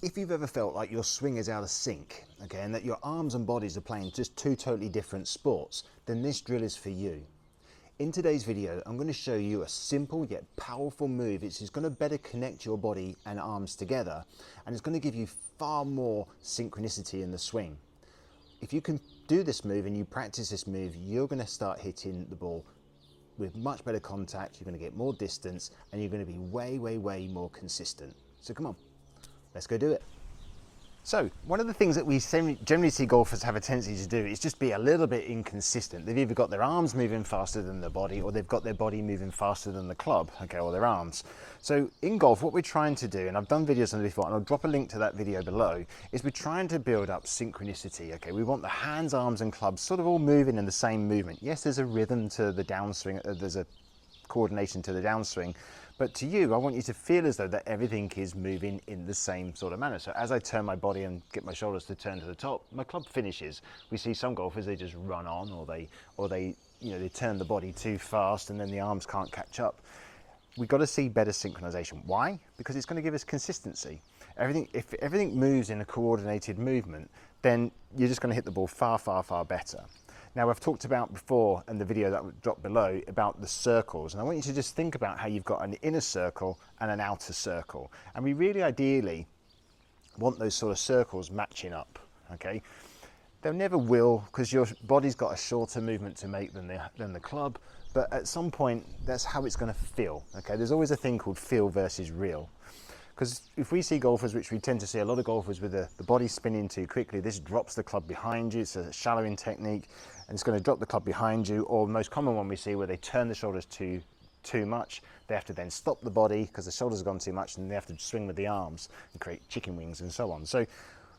If you've ever felt like your swing is out of sync, okay, and that your arms and bodies are playing just two totally different sports, then this drill is for you. In today's video, I'm going to show you a simple yet powerful move which is going to better connect your body and arms together, and it's going to give you far more synchronicity in the swing. If you can do this move and you practice this move, you're going to start hitting the ball with much better contact, you're going to get more distance, and you're going to be way more consistent. So come on. Let's go do it. So one of the things that we generally see golfers have a tendency to do is just be a little bit inconsistent. They've either got their arms moving faster than their body, or they've got their body moving faster than the club, okay, or their arms. So in golf, what we're trying to do, and I've done videos on this before, and I'll drop a link to that video below, is we're trying to build up synchronicity, okay? We want the hands, arms, and clubs sort of all moving in the same movement. Yes, there's a rhythm to the downswing, there's a coordination to the downswing, but to you, I want you to feel as though that everything is moving in the same sort of manner. So as I turn my body and get my shoulders to turn to the top, my club finishes. We see some golfers, they just run on, or they they turn the body too fast and then the arms can't catch up. We've got to see better synchronization. Why? Because it's going to give us consistency. If everything moves in a coordinated movement, then you're just going to hit the ball far better. Now, I've talked about before in the video that dropped below about the circles, and I want you to just think about how you've got an inner circle and an outer circle, and we really ideally want those sort of circles matching up, okay? They never will, because your body's got a shorter movement to make than the club, but at some point that's how it's going to feel, okay? There's always a thing called feel versus real. Because if we see golfers, which we tend to see a lot of golfers with the body spinning too quickly, this drops the club behind you. It's a shallowing technique, and it's going to drop the club behind you. Or the most common one we see where they turn the shoulders too much. They have to then stop the body because the shoulders have gone too much, and they have to swing with the arms and create chicken wings and so on. So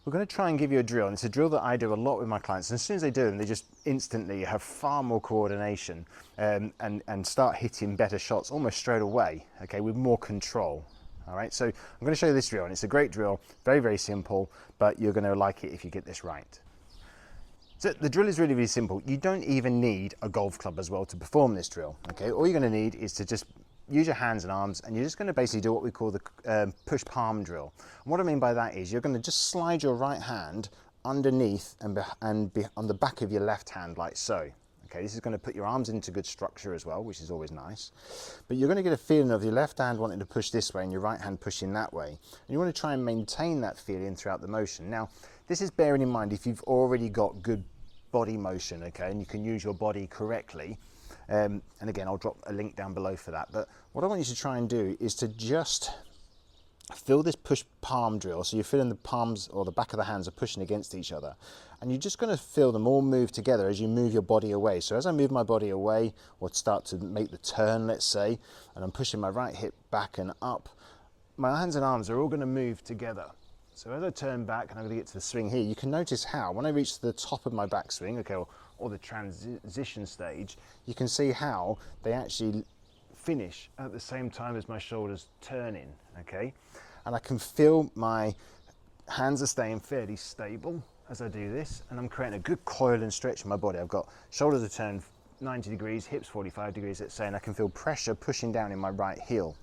we're going to try and give you a drill, and it's a drill that I do a lot with my clients. And as soon as they do them, they just instantly have far more coordination and start hitting better shots almost straight away, okay, with more control. All right, so I'm going to show you this drill, and it's a great drill, very simple, but you're going to like it if you get this right. So the drill is really simple. You don't even need a golf club as well to perform this drill, okay? All you're going to need is to just use your hands and arms, and you're just going to basically do what we call the push palm drill. And what I mean by that is you're going to just slide your right hand underneath and on the back of your left hand like so. Okay, this is going to put your arms into good structure as well, which is always nice. But you're going to get a feeling of your left hand wanting to push this way and your right hand pushing that way. And you want to try and maintain that feeling throughout the motion. Now, this is bearing in mind if you've already got good body motion, okay, and you can use your body correctly. And again, I'll drop a link down below for that. But what I want you to try and do is to just feel this push palm drill. So you're feeling the palms or the back of the hands are pushing against each other, and you're just going to feel them all move together as you move your body away. So as I move my body away, or start to make the turn, let's say, and I'm pushing my right hip back and up, my hands and arms are all going to move together. So as I turn back and I'm going to get to the swing here, you can notice how when I reach to the top of my backswing, okay, or the transition stage, you can see how they actually finish at the same time as my shoulders turning, okay? And I can feel my hands are staying fairly stable as I do this, and I'm creating a good coil and stretch in my body. I've got shoulders are turned 90 degrees, hips 45 degrees, let's say, and I can feel pressure pushing down in my right heel.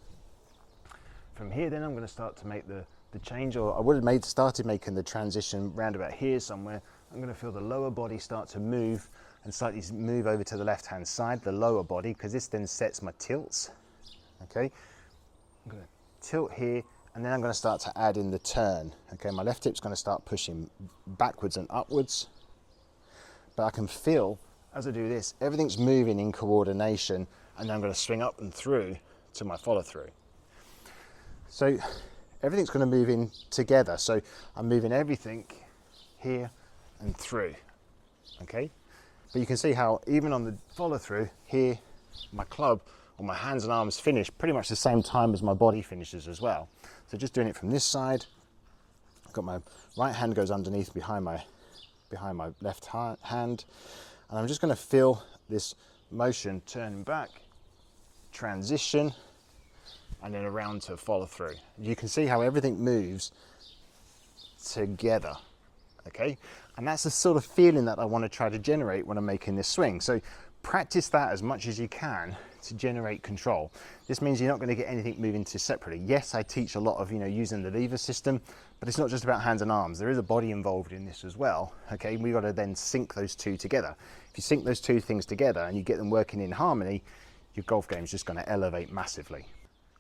From here then I'm going to start to make the change, or I would have started making the transition round about here somewhere. I'm going to feel the lower body start to move and slightly move over to the left hand side, the lower body, because this then sets my tilts, okay? I'm going to tilt here, and then I'm going to start to add in the turn, okay? My left hip's going to start pushing backwards and upwards, but I can feel, as I do this, everything's moving in coordination, and then I'm going to swing up and through to my follow through. So everything's going to move in together, so I'm moving everything here and through, okay? But you can see how even on the follow through here, my club or my hands and arms finish pretty much the same time as my body finishes as well. So just doing it from this side, I've got my right hand goes underneath behind my left hand, and I'm just going to feel this motion turning back, transition, and then around to follow through. You can see how everything moves together, okay? And that's the sort of feeling that I want to try to generate when I'm making this swing. So practice that as much as you can to generate control. This means you're not going to get anything moving too separately. Yes, I teach a lot of, using the lever system, but it's not just about hands and arms. There is a body involved in this as well. Okay, we got to then sync those two together. If you sync those two things together and you get them working in harmony, your golf game is just going to elevate massively.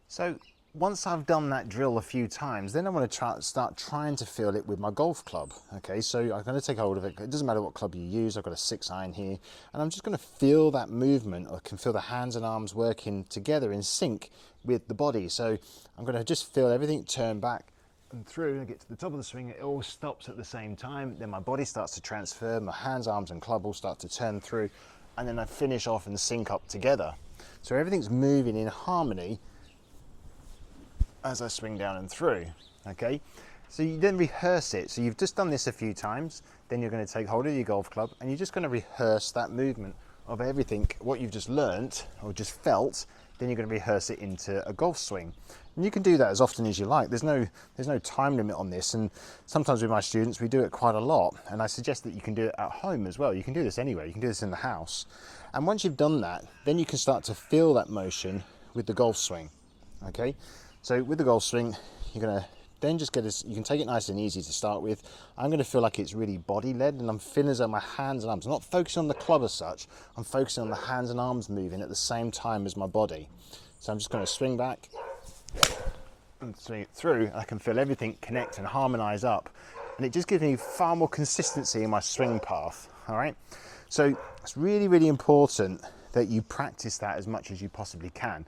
So once I've done that drill a few times, then I want to start trying to feel it with my golf club. Okay, so I'm going to take hold of it. It doesn't matter what club you use. I've got a 6-iron here, and I'm just going to feel that movement. I can feel the hands and arms working together in sync with the body. So I'm going to just feel everything turn back and through. I get to the top of the swing, it all stops at the same time. Then my body starts to transfer, my hands, arms, and club all start to turn through, and then I finish off and sync up together. So everything's moving in harmony as I swing down and through. Okay, so you then rehearse it. So you've just done this a few times, then you're going to take hold of your golf club and you're just going to rehearse that movement of everything, what you've just learnt or just felt. Then you're going to rehearse it into a golf swing, and you can do that as often as you like. There's no time limit on this, and sometimes with my students we do it quite a lot, and I suggest that you can do it at home as well. You can do this anywhere, you can do this in the house, and once you've done that, then you can start to feel that motion with the golf swing. Okay, so with the golf swing, you're going to then just you can take it nice and easy to start with. I'm going to feel like it's really body led, and I'm feeling as though my hands and arms, I'm not focusing on the club as such, I'm focusing on the hands and arms moving at the same time as my body. So I'm just going to swing back and swing it through, and I can feel everything connect and harmonize up, and it just gives me far more consistency in my swing path. All right, so it's really, really important that you practice that as much as you possibly can.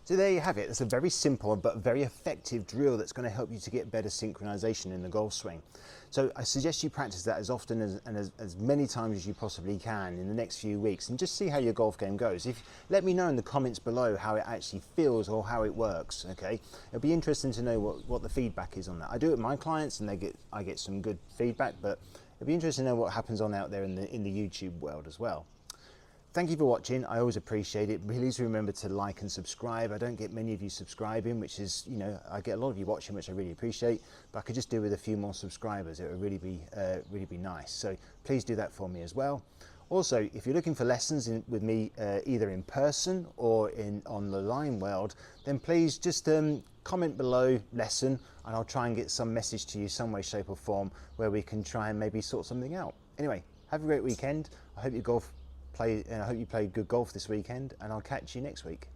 So there you have it. It's a very simple but very effective drill that's going to help you to get better synchronization in the golf swing. So I suggest you practice that as often as many times as you possibly can in the next few weeks, and just see how your golf game goes. Let me know in the comments below how it actually feels or how it works. Okay, it'll be interesting to know what the feedback is on that. I do it with my clients and I get some good feedback, but it'll be interesting to know what happens on out there in the YouTube world as well. Thank you for watching. I always appreciate it. Please remember to like and subscribe. I don't get many of you subscribing, which is, I get a lot of you watching, which I really appreciate, but I could just do with a few more subscribers. It would really be nice. So please do that for me as well. Also, if you're looking for lessons with me, either in person or on the line world, then please just comment below lesson, and I'll try and get some message to you some way, shape or form where we can try and maybe sort something out. Anyway, have a great weekend. I hope you play good golf this weekend, and I'll catch you next week.